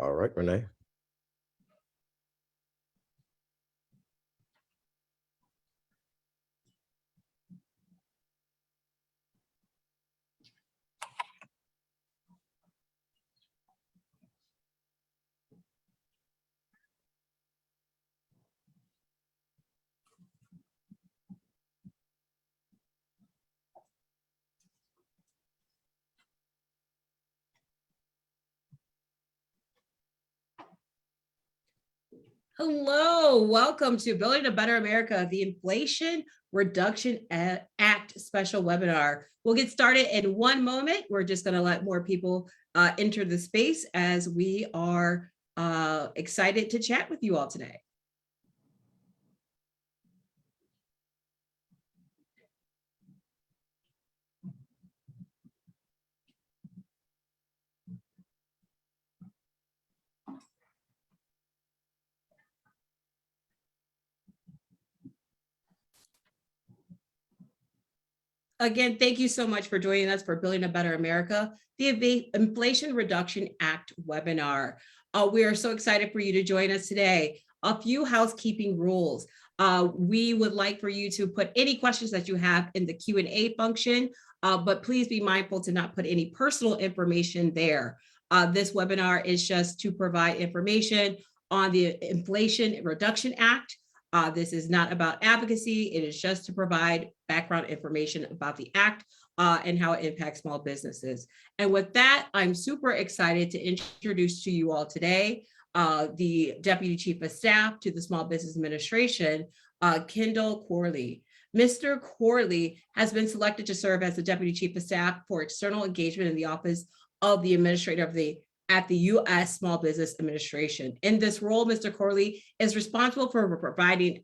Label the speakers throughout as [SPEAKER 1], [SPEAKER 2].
[SPEAKER 1] All right, Renee.
[SPEAKER 2] Hello, welcome to Building a Better America, the Inflation Reduction Act special webinar. We'll get started in one moment. We're just going to let more people enter the space as we are excited to chat with you all today. Again, thank you so much for joining us for Building a Better America, the Inflation Reduction Act webinar. We are so excited for you to join us today. A few housekeeping rules. We would like for you to put any questions that you have in the Q&A function, but please be mindful to not put any personal information there. This webinar is just to provide information on the Inflation Reduction Act. This is not about advocacy. It is just to provide background information about the act and how it impacts small businesses. And with that, I'm super excited to introduce to you all today the Deputy Chief of Staff to the Small Business Administration, Kendall Corley. Mr. Corley has been selected to serve as the Deputy Chief of Staff for External Engagement in the Office of the Administrator at the U.S. Small Business Administration. In this role, Mr. Corley is responsible for providing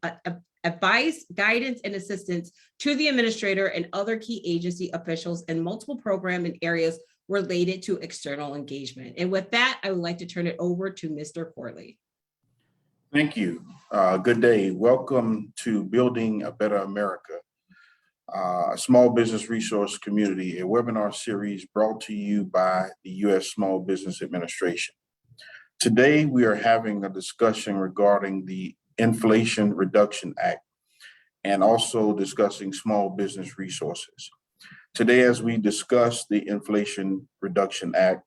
[SPEAKER 2] advice, guidance, and assistance to the administrator and other key agency officials in multiple program and areas related to external engagement. And with that, I would like to turn it over to Mr. Corley.
[SPEAKER 3] Thank you. Good day. Welcome to Building a Better America, a small business resource community, a webinar series brought to you by the U.S. Small Business Administration. Today, we are having a discussion regarding the Inflation Reduction Act and also discussing small business resources. Today, as we discuss the Inflation Reduction Act,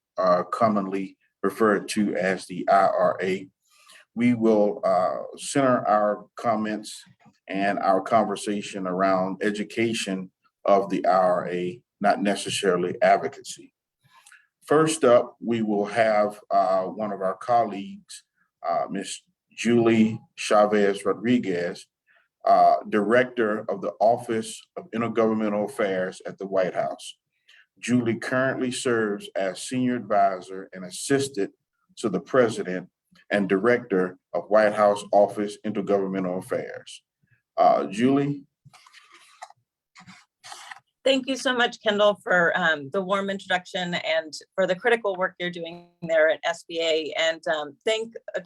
[SPEAKER 3] commonly referred to as the IRA, we will center our comments and our conversation around education of the IRA, not necessarily advocacy. First up, we will have one of our colleagues, Ms. Julie Chavez Rodriguez, Director of the Office of Intergovernmental Affairs at the White House. Julie currently serves as Senior Advisor and Assistant to the President and Director of White House Office Intergovernmental Affairs. Julie.
[SPEAKER 4] Thank you so much, Kendall, for the warm introduction and for the critical work you're doing there at SBA. And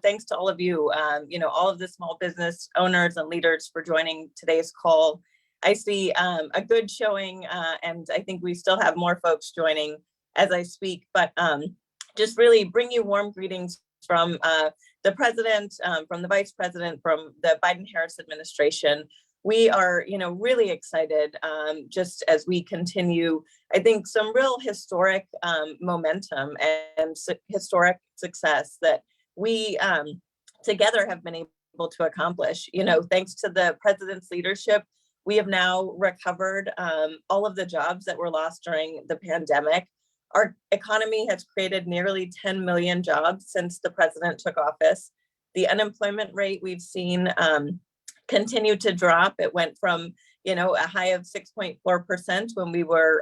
[SPEAKER 4] thanks to all of you, all of the small business owners and leaders for joining today's call. I see a good showing, and I think we still have more folks joining as I speak, but just really bring you warm greetings from the president, from the vice president, from the Biden-Harris administration. We are, really excited just as we continue, I think, some real historic momentum and historic success that we together have been able to accomplish. Thanks to the president's leadership, we have now recovered all of the jobs that were lost during the pandemic. Our economy has created nearly 10 million jobs since the president took office. The unemployment rate we've seen continue to drop. It went from, a high of 6.4% when we were,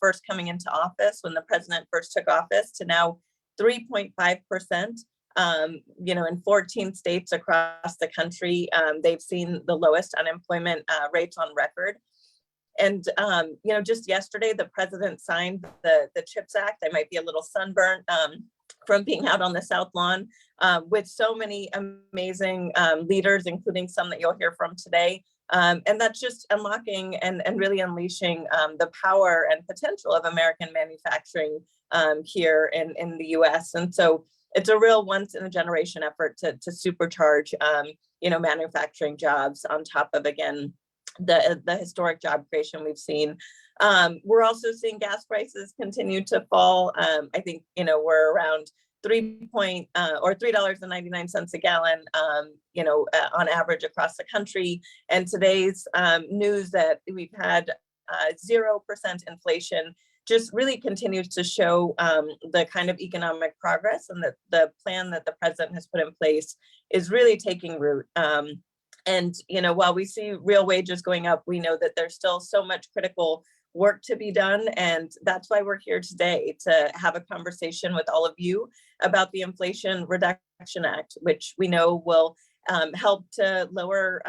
[SPEAKER 4] first coming into office, when the president first took office, to now 3.5%. In 14 states across the country, they've seen the lowest unemployment rates on record. And, just yesterday, the president signed the CHIPS Act. I might be a little sunburnt from being out on the South Lawn with so many amazing leaders, including some that you'll hear from today. And that's just unlocking and really unleashing the power and potential of American manufacturing here in the US. And so it's a real once in a generation effort to supercharge, manufacturing jobs on top of, again, the historic job creation we've seen. We're also seeing gas prices continue to fall. I think, we're around $3.99 a gallon, on average across the country. And today's news that we've had 0% inflation just really continues to show the kind of economic progress, and that the plan that the president has put in place is really taking root. And while we see real wages going up, we know that there's still so much critical work to be done. And that's why we're here today, to have a conversation with all of you about the Inflation Reduction Act, which we know will help to lower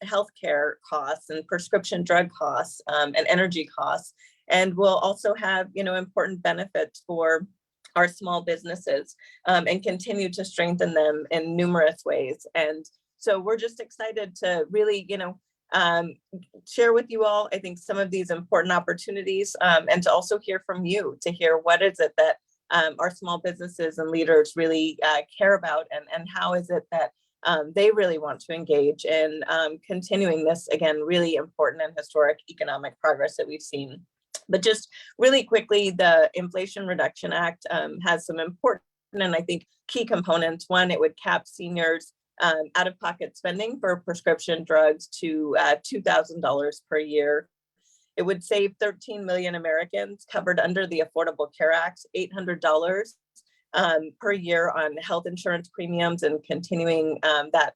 [SPEAKER 4] healthcare costs and prescription drug costs and energy costs, and will also have important benefits for our small businesses and continue to strengthen them in numerous ways. And so we're just excited to really, share with you all, I think, some of these important opportunities, and to also hear from you, to hear what is it that our small businesses and leaders really care about, and how is it that they really want to engage in continuing this, again, really important and historic economic progress that we've seen. But just really quickly, the Inflation Reduction Act has some important and I think key components. One, it would cap seniors out-of-pocket spending for prescription drugs to $2,000 per year. It would save 13 million Americans covered under the Affordable Care Act $800 per year on health insurance premiums, and continuing that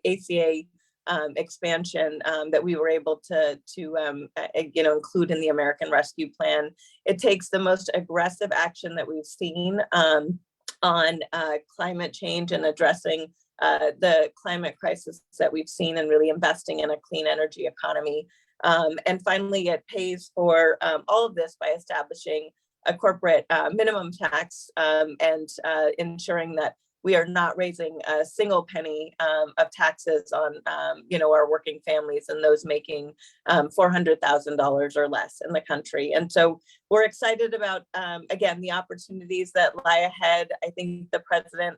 [SPEAKER 4] ACA expansion that we were able to include in the American Rescue Plan. It takes the most aggressive action that we've seen on climate change and addressing the climate crisis that we've seen, and really investing in a clean energy economy. And finally, it pays for all of this by establishing a corporate minimum tax and ensuring that we are not raising a single penny of taxes on our working families and those making $400,000 or less in the country. And so we're excited about, again, the opportunities that lie ahead. I think the president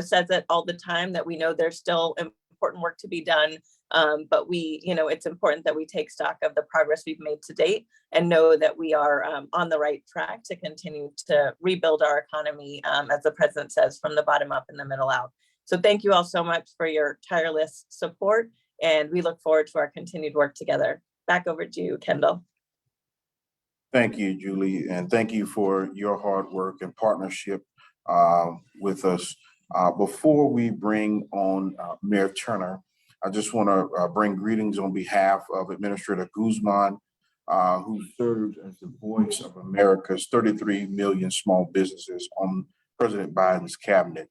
[SPEAKER 4] says it all the time, that we know there's still important work to be done, but it's important that we take stock of the progress we've made to date, and know that we are on the right track to continue to rebuild our economy, as the president says, from the bottom up and the middle out. So thank you all so much for your tireless support, and we look forward to our continued work together. Back over to you, Kendall.
[SPEAKER 3] Thank you, Julie, and thank you for your hard work and partnership with us. Before we bring on Mayor Turner, I just want to bring greetings on behalf of Administrator Guzman, who served as the voice of America's 33 million small businesses on President Biden's cabinet.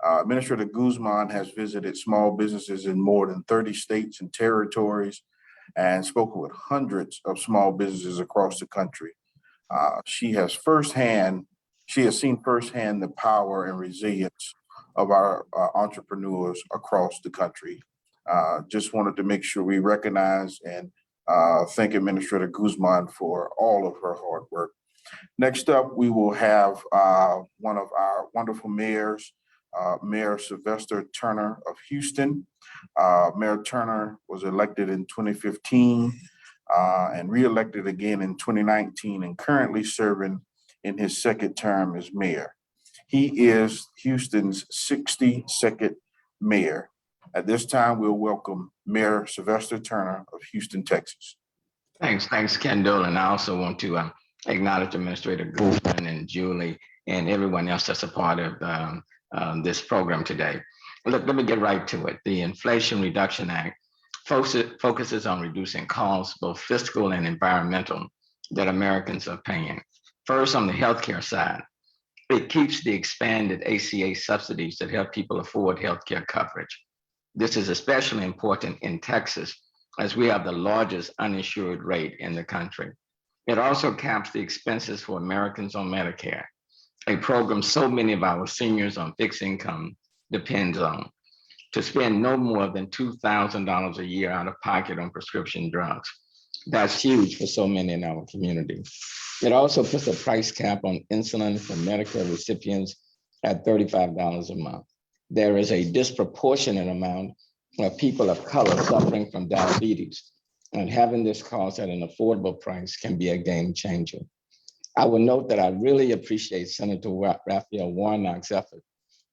[SPEAKER 3] Administrator Guzman has visited small businesses in more than 30 states and territories, and spoken with hundreds of small businesses across the country. She has seen firsthand the power and resilience of our entrepreneurs across the country. Just wanted to make sure we recognize and thank Administrator Guzman for all of her hard work. Next up, we will have one of our wonderful mayors, Mayor Sylvester Turner of Houston. Mayor Turner was elected in 2015 and re-elected again in 2019, and currently serving in his second term as mayor. He is Houston's 62nd mayor. At this time, we'll welcome Mayor Sylvester Turner of Houston, Texas.
[SPEAKER 1] Thanks, Kendall. And I also want to acknowledge Administrator Guzman and Julie and everyone else that's a part of this program today. Look, let me get right to it. The Inflation Reduction Act focuses on reducing costs, both fiscal and environmental, that Americans are paying. First, on the healthcare side, it keeps the expanded ACA subsidies that help people afford healthcare coverage. This is especially important in Texas, as we have the largest uninsured rate in the country. It also caps the expenses for Americans on Medicare, a program so many of our seniors on fixed income depends on, to spend no more than $2,000 a year out of pocket on prescription drugs. That's huge for so many in our community. It also puts a price cap on insulin for Medicare recipients at $35 a month. There is a disproportionate amount of people of color suffering from diabetes, and having this cost at an affordable price can be a game changer. I will note that I really appreciate Senator Raphael Warnock's effort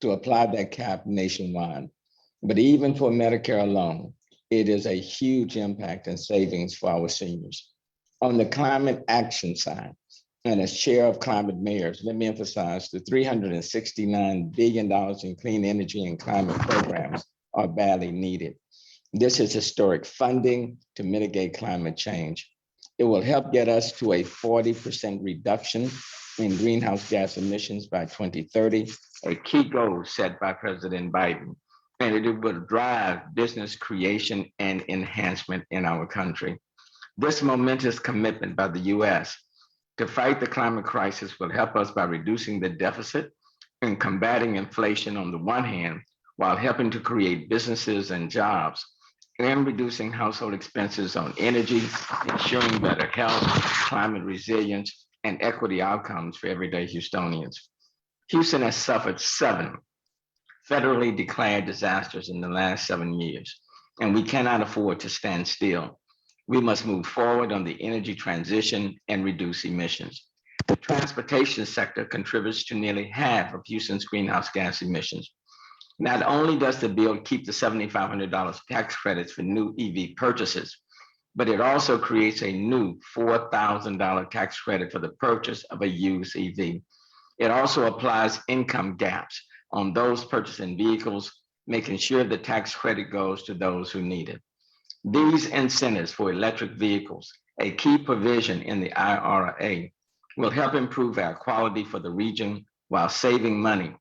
[SPEAKER 1] to apply that cap nationwide. But even for Medicare alone, it is a huge impact and savings for our seniors. On the climate action side, and as chair of Climate Mayors, let me emphasize the $369 billion in clean energy and climate programs are badly needed. This is historic funding to mitigate climate change. It will help get us to a 40% reduction in greenhouse gas emissions by 2030, a key goal set by President Biden. And it will drive business creation and enhancement in our country. This momentous commitment by the US to fight the climate crisis will help us by reducing the deficit and combating inflation on the one hand, while helping to create businesses and jobs, and reducing household expenses on energy, ensuring better health, climate resilience, and equity outcomes for everyday Houstonians. Houston has suffered 7 federally declared disasters in the last 7 years, and we cannot afford to stand still. We must move forward on the energy transition and reduce emissions. The transportation sector contributes to nearly half of Houston's greenhouse gas emissions. Not only does the bill keep the $7,500 tax credits for new EV purchases, but it also creates a new $4,000 tax credit for the purchase of a used EV. It also applies income gaps on those purchasing vehicles, making sure the tax credit goes to those who need it. These incentives for electric vehicles, a key provision in the IRA, will help improve air quality for the region while saving money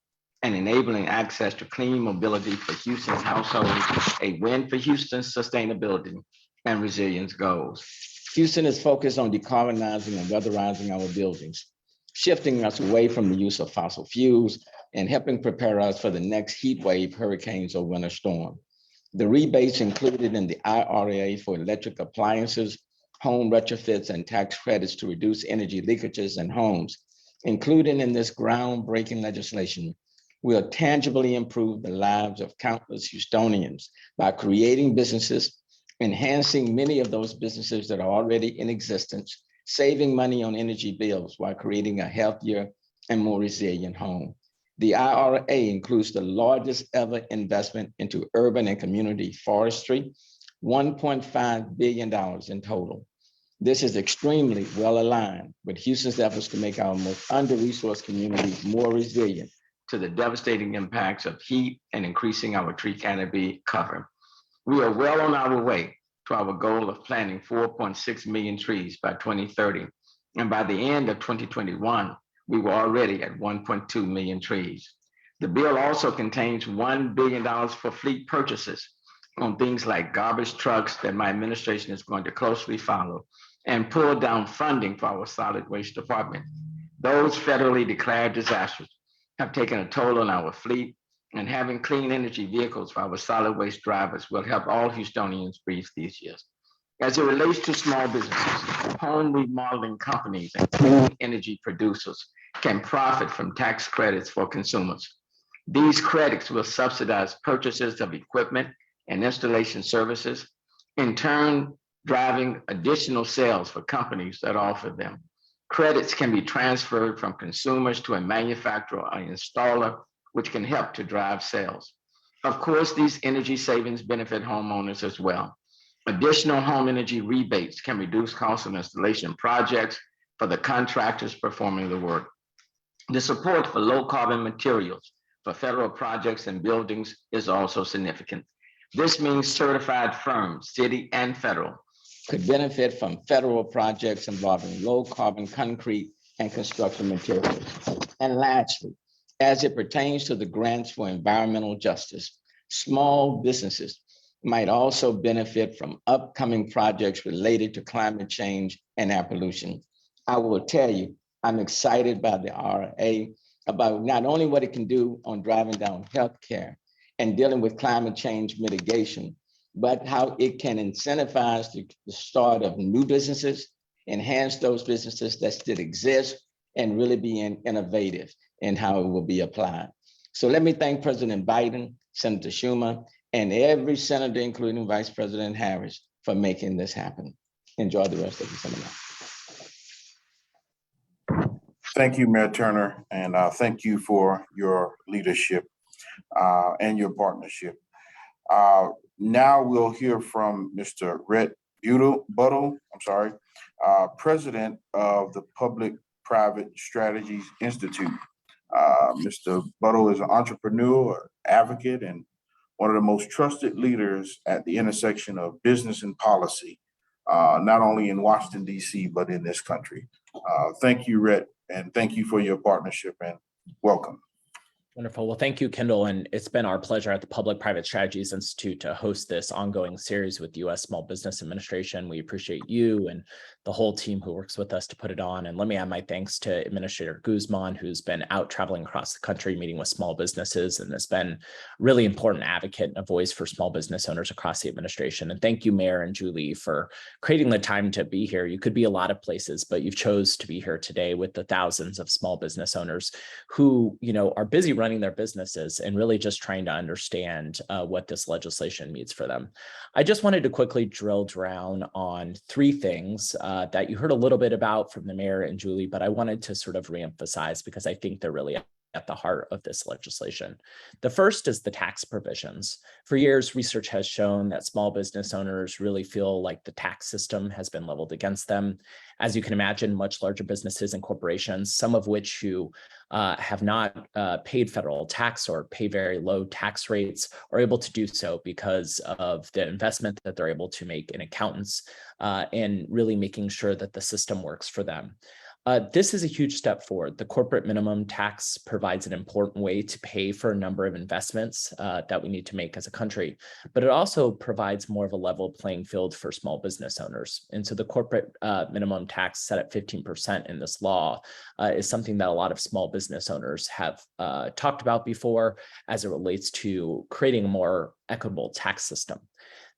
[SPEAKER 1] and enabling access to clean mobility for Houston's households, a win for Houston's sustainability and resilience goals. Houston is focused on decarbonizing and weatherizing our buildings, shifting us away from the use of fossil fuels and helping prepare us for the next heat wave, hurricanes, or winter storm. The rebates included in the IRA for electric appliances, home retrofits, and tax credits to reduce energy leakages in homes, including in this groundbreaking legislation, will tangibly improve the lives of countless Houstonians by creating businesses, enhancing many of those businesses that are already in existence, saving money on energy bills while creating a healthier and more resilient home. The IRA includes the largest ever investment into urban and community forestry, $1.5 billion in total. This is extremely well aligned with Houston's efforts to make our most under-resourced communities more resilient to the devastating impacts of heat and increasing our tree canopy cover. We are well on our way to our goal of planting 4.6 million trees by 2030. And by the end of 2021, we were already at 1.2 million trees. The bill also contains $1 billion for fleet purchases on things like garbage trucks that my administration is going to closely follow, and pull down funding for our solid waste department. Those federally declared disasters have taken a toll on our fleet, and having clean energy vehicles for our solid waste drivers will help all Houstonians breathe these years. As it relates to small businesses, home remodeling companies and clean energy producers can profit from tax credits for consumers. These credits will subsidize purchases of equipment and installation services, in turn driving additional sales for companies that offer them. Credits can be transferred from consumers to a manufacturer or installer, which can help to drive sales. Of course, these energy savings benefit homeowners as well. Additional home energy rebates can reduce costs of installation projects for the contractors performing the work. The support for low carbon materials for federal projects and buildings is also significant. This means certified firms, city and federal, could benefit from federal projects involving low carbon concrete and construction materials. And lastly, as it pertains to the grants for environmental justice, small businesses might also benefit from upcoming projects related to climate change and air pollution. I will tell you, I'm excited by the IRA about not only what it can do on driving down healthcare and dealing with climate change mitigation, but how it can incentivize the start of new businesses, enhance those businesses that still exist, and really be innovative. and how it will be applied. So let me thank President Biden, Senator Schumer, and every senator, including Vice President Harris, for making this happen. Enjoy the rest of the seminar.
[SPEAKER 3] Thank you, Mayor Turner, and thank you for your leadership and your partnership. Now we'll hear from Mr. Rhett Butler, President of the Public-Private Strategies Institute. Mr. Butler is an entrepreneur, advocate, and one of the most trusted leaders at the intersection of business and policy, not only in Washington, D.C., but in this country. Thank you, Rhett, and thank you for your partnership, and welcome.
[SPEAKER 5] Wonderful. Well, thank you, Kendall. And it's been our pleasure at the Public-Private Strategies Institute to host this ongoing series with U.S. Small Business Administration. We appreciate you and the whole team who works with us to put it on. And let me add my thanks to Administrator Guzman, who's been out traveling across the country, meeting with small businesses, and has been really important advocate and a voice for small business owners across the administration. And thank you, Mayor and Julie, for creating the time to be here. You could be a lot of places, but you've chose to be here today with the thousands of small business owners who, are busy running their businesses and really just trying to understand what this legislation means for them. I just wanted to quickly drill down on three things that you heard a little bit about from the mayor and Julie, but I wanted to sort of reemphasize because I think they're really at the heart of this legislation. The first is the tax provisions. For years, research has shown that small business owners really feel like the tax system has been leveled against them. As you can imagine, much larger businesses and corporations, some of which who have not paid federal tax or pay very low tax rates, are able to do so because of the investment that they're able to make in accountants and really making sure that the system works for them. This is a huge step forward. The corporate minimum tax provides an important way to pay for a number of investments that we need to make as a country, but it also provides more of a level playing field for small business owners. And so the corporate minimum tax set at 15% in this law is something that a lot of small business owners have talked about before as it relates to creating a more equitable tax system.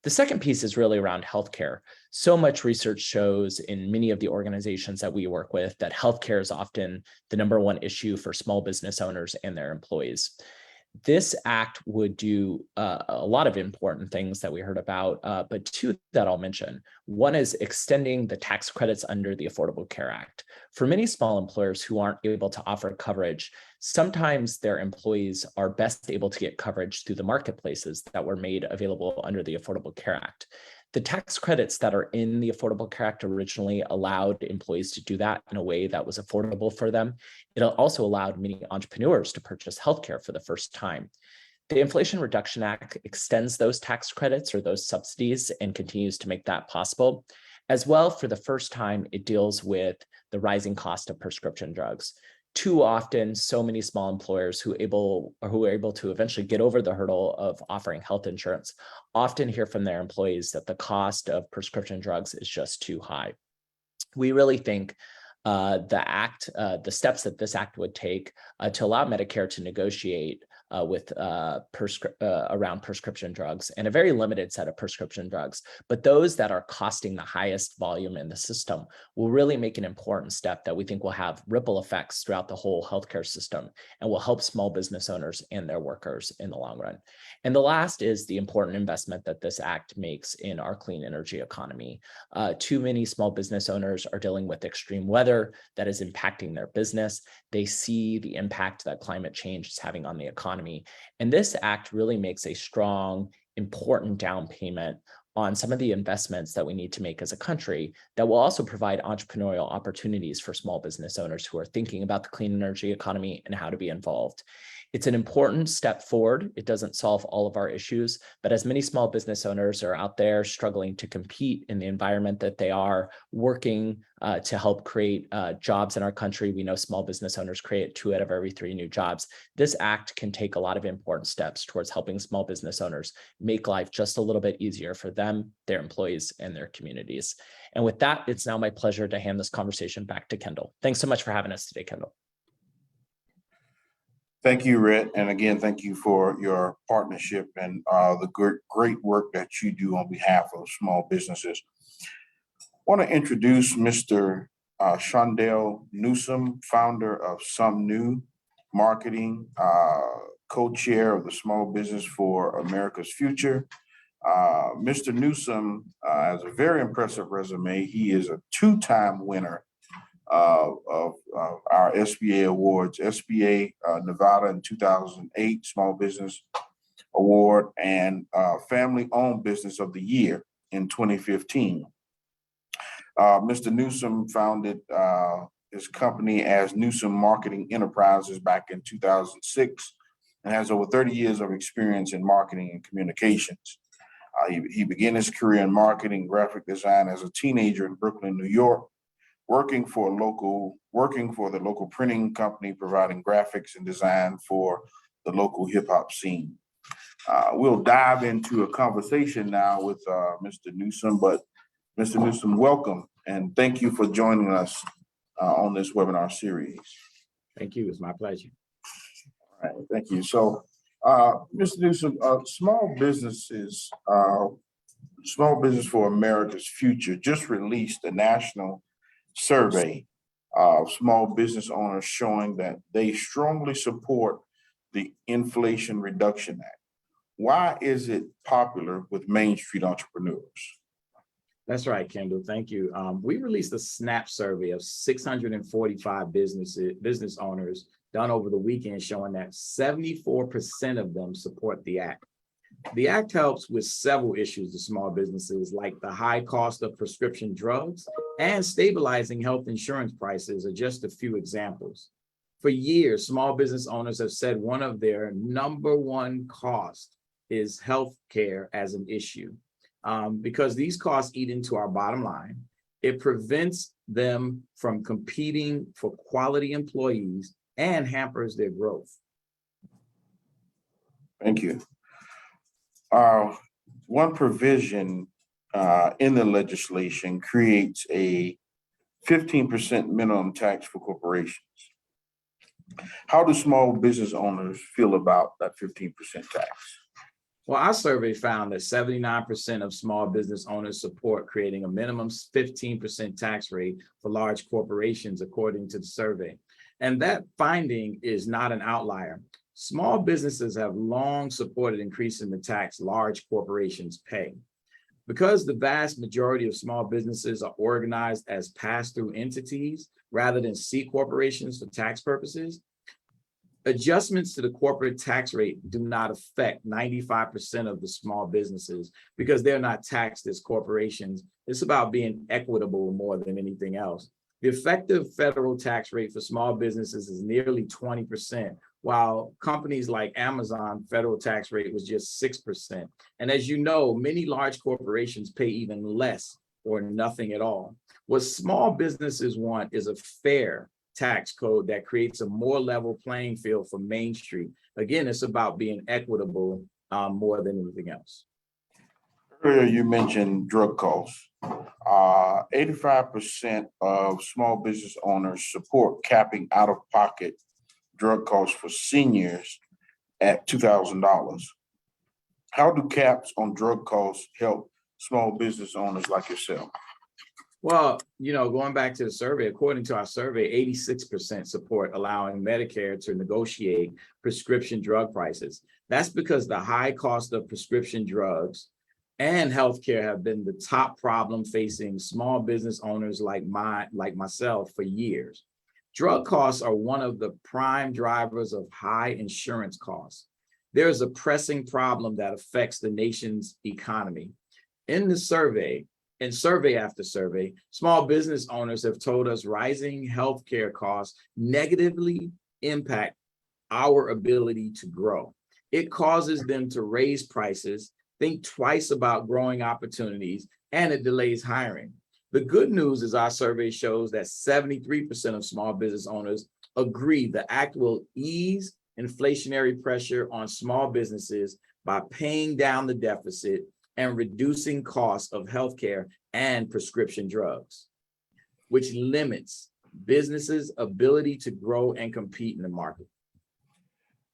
[SPEAKER 5] The second piece is really around healthcare. So much research shows in many of the organizations that we work with that healthcare is often the number one issue for small business owners and their employees. This act would do a lot of important things that we heard about, but two that I'll mention. One is extending the tax credits under the Affordable Care Act. For many small employers who aren't able to offer coverage, sometimes their employees are best able to get coverage through the marketplaces that were made available under the Affordable Care Act. The tax credits that are in the Affordable Care Act originally allowed employees to do that in a way that was affordable for them. It also allowed many entrepreneurs to purchase healthcare for the first time. The Inflation Reduction Act extends those tax credits or those subsidies and continues to make that possible. As well, for the first time, it deals with the rising cost of prescription drugs. Too often, so many small employers who are able to eventually get over the hurdle of offering health insurance often hear from their employees that the cost of prescription drugs is just too high. We really think the steps that this act would take to allow Medicare to negotiate around prescription drugs and a very limited set of prescription drugs, but those that are costing the highest volume in the system will really make an important step that we think will have ripple effects throughout the whole healthcare system and will help small business owners and their workers in the long run. And the last is the important investment that this act makes in our clean energy economy. Too many small business owners are dealing with extreme weather that is impacting their business. They see the impact that climate change is having on the economy. And this act really makes a strong, important down payment on some of the investments that we need to make as a country that will also provide entrepreneurial opportunities for small business owners who are thinking about the clean energy economy and how to be involved. It's an important step forward. It doesn't solve all of our issues, but as many small business owners are out there struggling to compete in the environment that they are working to help create jobs in our country, we know small business owners create 2 out of every 3 new jobs. This act can take a lot of important steps towards helping small business owners make life just a little bit easier for them, their employees, and their communities. And with that, it's now my pleasure to hand this conversation back to Kendall. Thanks so much for having us today, Kendall.
[SPEAKER 3] Thank you, Rhett. And again, thank you for your partnership and the great work that you do on behalf of small businesses. I want to introduce Mr. Shondell Newsome, founder of Some New. Marketing, co-chair of the Small Business for America's Future. Mr. Newsome has a very impressive resume. He is a two-time winner of our SBA awards, SBA Nevada in 2008 Small Business Award, and Family Owned Business of the Year in 2015. Mr. Newsome founded his company as Newsome Marketing Enterprises back in 2006 and has over 30 years of experience in marketing and communications. He began his career in marketing graphic design as a teenager in Brooklyn, New York, working for the local printing company, providing graphics and design for the local hip hop scene. We'll dive into a conversation now with Mr. Newsome, but Mr. Newsome, welcome, and thank you for joining us on this webinar series.
[SPEAKER 6] Thank you. It's my pleasure.
[SPEAKER 3] All right, thank you. So, Mr. Newsome, Small Business for America's Future just released a national survey of small business owners showing that they strongly support the Inflation Reduction Act. Why is it popular with Main Street entrepreneurs?
[SPEAKER 6] That's right, Kendall. Thank you. We released a SNAP survey of 645 business owners done over the weekend, showing that 74% of them support the act. The act helps with several issues to small businesses, like the high cost of prescription drugs and stabilizing health insurance prices are just a few examples. For years, small business owners have said one of their number one costs is health care as an issue. Because these costs eat into our bottom line, it prevents them from competing for quality employees and hampers their growth.
[SPEAKER 3] Thank you. One provision in the legislation creates a 15% minimum tax for corporations. How do small business owners feel about that 15% tax?
[SPEAKER 6] Well, our survey found that 79% of small business owners support creating a minimum 15% tax rate for large corporations, according to the survey. And that finding is not an outlier. Small businesses have long supported increasing the tax large corporations pay. Because the vast majority of small businesses are organized as pass-through entities rather than C corporations for tax purposes, adjustments to the corporate tax rate do not affect 95% of the small businesses because they're not taxed as corporations. It's about being equitable more than anything else. The effective federal tax rate for small businesses is nearly 20%, while companies like Amazon federal tax rate was just 6%. And as you know, many large corporations pay even less or nothing at all. What small businesses want is a fair tax code that creates a more level playing field for Main Street. Again, it's about being equitable more than anything else.
[SPEAKER 3] Earlier, you mentioned drug costs. 85% of small business owners support capping out-of-pocket drug costs for seniors at $2,000. How do caps on drug costs help small business owners like yourself?
[SPEAKER 6] Well, going back to the survey, according to our survey, 86% support allowing Medicare to negotiate prescription drug prices. That's because the high cost of prescription drugs and healthcare have been the top problem facing small business owners like myself for years. Drug costs are one of the prime drivers of high insurance costs. There is a pressing problem that affects the nation's economy. In the survey, in survey after survey, small business owners have told us rising healthcare costs negatively impact our ability to grow. It causes them to raise prices, think twice about growing opportunities, and it delays hiring. The good news is our survey shows that 73% of small business owners agree the act will ease inflationary pressure on small businesses by paying down the deficit and reducing costs of healthcare and prescription drugs, which limits businesses' ability to grow and compete in the market.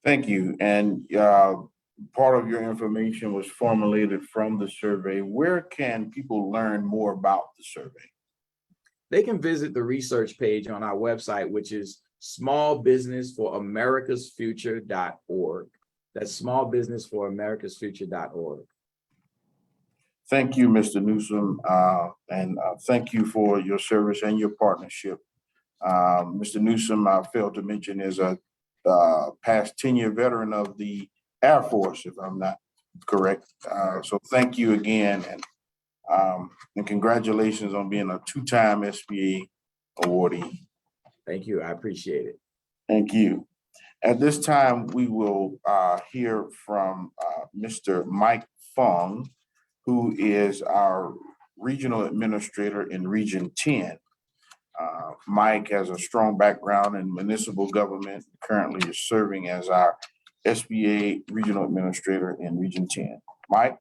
[SPEAKER 3] Thank you. And part of your information was formulated from the survey. Where can people learn more about the survey?
[SPEAKER 6] They can visit the research page on our website, which is smallbusinessforamericasfuture.org. That's smallbusinessforamericasfuture.org.
[SPEAKER 3] Thank you, Mr. Newsome, and thank you for your service and your partnership. Mr. Newsome, I failed to mention, is a past 10-year veteran of the Air Force, if I'm not correct. So thank you again, and congratulations on being a 2-time SBA awardee.
[SPEAKER 6] Thank you. I appreciate it.
[SPEAKER 3] Thank you. At this time, we will hear from Mr. Mike Fung, who is our regional administrator in Region 10. Mike has a strong background in municipal government, currently is serving as our SBA regional administrator in Region 10. Mike?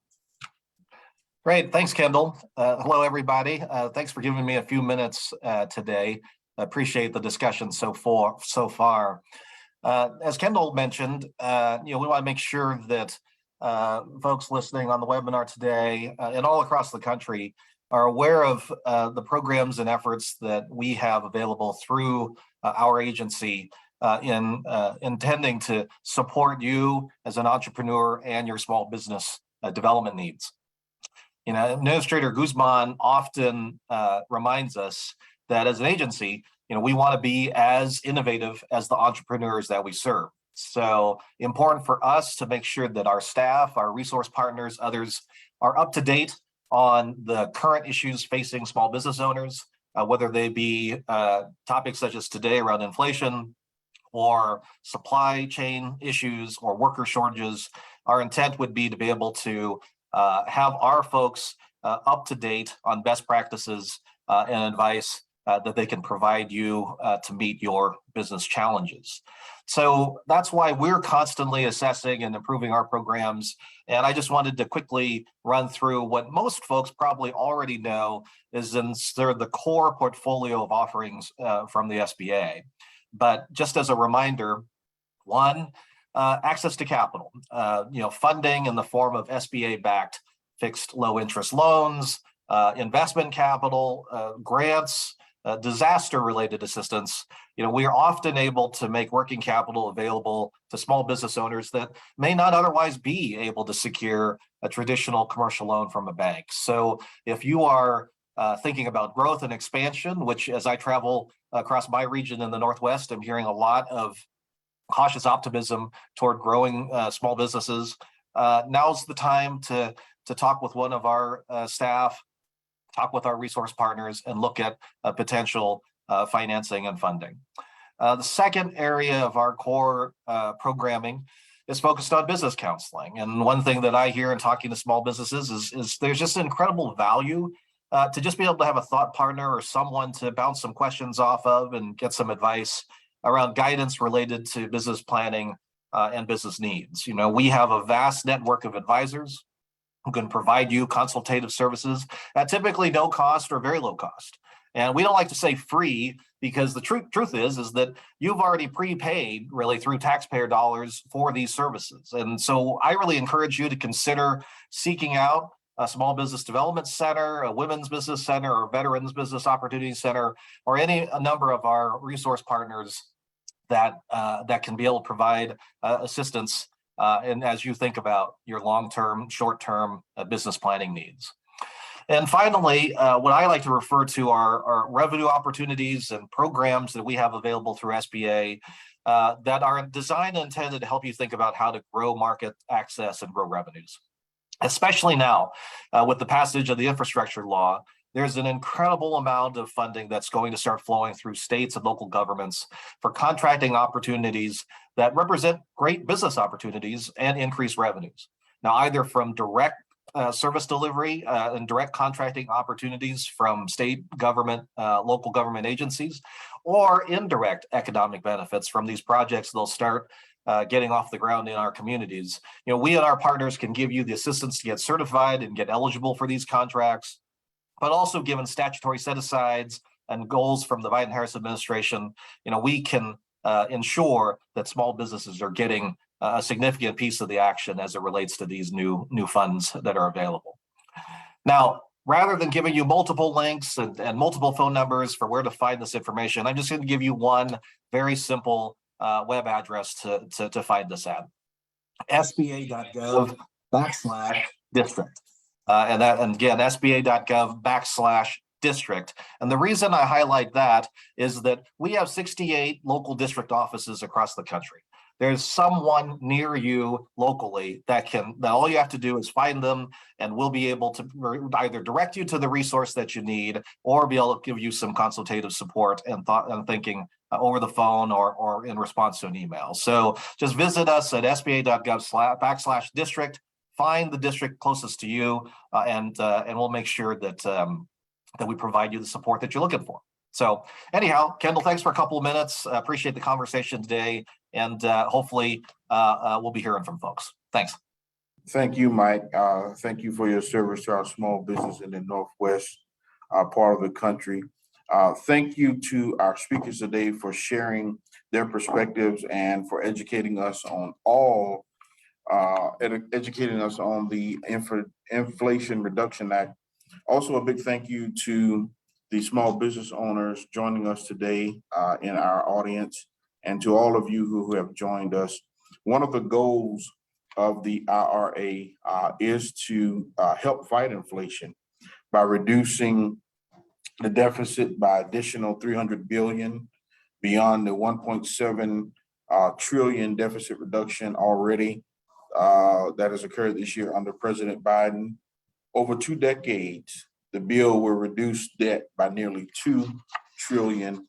[SPEAKER 7] Great, thanks, Kendall. Hello, everybody. Thanks for giving me a few minutes today. I appreciate the discussion so far. As Kendall mentioned, we want to make sure that folks listening on the webinar today and all across the country are aware of the programs and efforts that we have available through our agency in intending to support you as an entrepreneur and your small business development needs. Administrator Guzman often reminds us that as an agency, we want to be as innovative as the entrepreneurs that we serve. So important for us to make sure that our staff, our resource partners, others are up to date on the current issues facing small business owners, whether they be topics such as today around inflation or supply chain issues or worker shortages. Our intent would be to be able to have our folks up to date on best practices and advice that they can provide you to meet your business challenges. So that's why we're constantly assessing and improving our programs. And I just wanted to quickly run through what most folks probably already know is they're the core portfolio of offerings from the SBA. But just as a reminder, one, access to capital, funding in the form of SBA-backed fixed low interest loans, investment capital, grants, disaster-related assistance. We are often able to make working capital available to small business owners that may not otherwise be able to secure a traditional commercial loan from a bank. So if you are thinking about growth and expansion, which as I travel across my region in the Northwest, I'm hearing a lot of cautious optimism toward growing small businesses, now's the time to talk with one of our staff, talk with our resource partners, and look at potential financing and funding. The second area of our core programming is focused on business counseling. And one thing that I hear in talking to small businesses is there's just incredible value to just be able to have a thought partner or someone to bounce some questions off of and get some advice around guidance related to business planning and business needs. We have a vast network of advisors who can provide you consultative services at typically no cost or very low cost. And we don't like to say free because the truth is that you've already prepaid really through taxpayer dollars for these services. And so I really encourage you to consider seeking out a small business development center, a women's business center, or veterans business opportunity center, or a number of our resource partners that can be able to provide assistance and as you think about your long-term, short-term business planning needs. And finally, what I like to refer to are revenue opportunities and programs that we have available through SBA that are designed and intended to help you think about how to grow market access and grow revenues. Especially now with the passage of the infrastructure law, there's an incredible amount of funding that's going to start flowing through states and local governments for contracting opportunities that represent great business opportunities and increased revenues. Now, either from direct service delivery and direct contracting opportunities from state government, local government agencies, or indirect economic benefits from these projects they'll start getting off the ground in our communities. We and our partners can give you the assistance to get certified and get eligible for these contracts, but also given statutory set-asides and goals from the Biden-Harris administration, we can ensure that small businesses are getting a significant piece of the action as it relates to these new funds that are available. Now, rather than giving you multiple links and multiple phone numbers for where to find this information, I'm just going to give you one very simple web address to find this at. sba.gov/district. And again, sba.gov/district. And the reason I highlight that is that we have 68 local district offices across the country. There's someone near you locally that all you have to do is find them, and we'll be able to either direct you to the resource that you need or be able to give you some consultative support and thought and thinking over the phone or in response to an email. So just visit us at sba.gov/district, find the district closest to you, and we'll make sure that we provide you the support that you're looking for. So anyhow, Kendall, thanks for a couple of minutes. Appreciate the conversation today, and hopefully we'll be hearing from folks. Thanks.
[SPEAKER 3] Thank you, Mike. Thank you for your service to our small business in the Northwest part of the country. Thank you to our speakers today for sharing their perspectives and for educating us on the Inflation Reduction Act. Also, a big thank you to the small business owners joining us today in our audience, and to all of you who have joined us. One of the goals of the IRA is to help fight inflation by reducing the deficit by additional $300 billion beyond the $1.7 trillion deficit reduction already that has occurred this year under President Biden. Over 2 decades, the bill will reduce debt by nearly $2 trillion.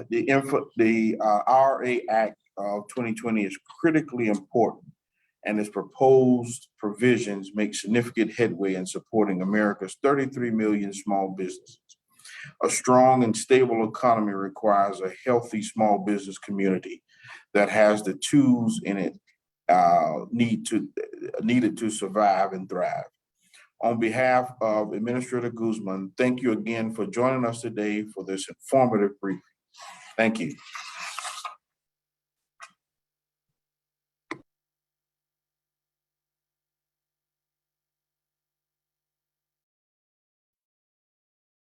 [SPEAKER 3] The IRA Act of 2020 is critically important, and its proposed provisions make significant headway in supporting America's 33 million small businesses. A strong and stable economy requires a healthy small business community that has the tools in it needed to survive and thrive. On behalf of Administrator Guzman, thank you again for joining us today for this informative briefing. Thank you.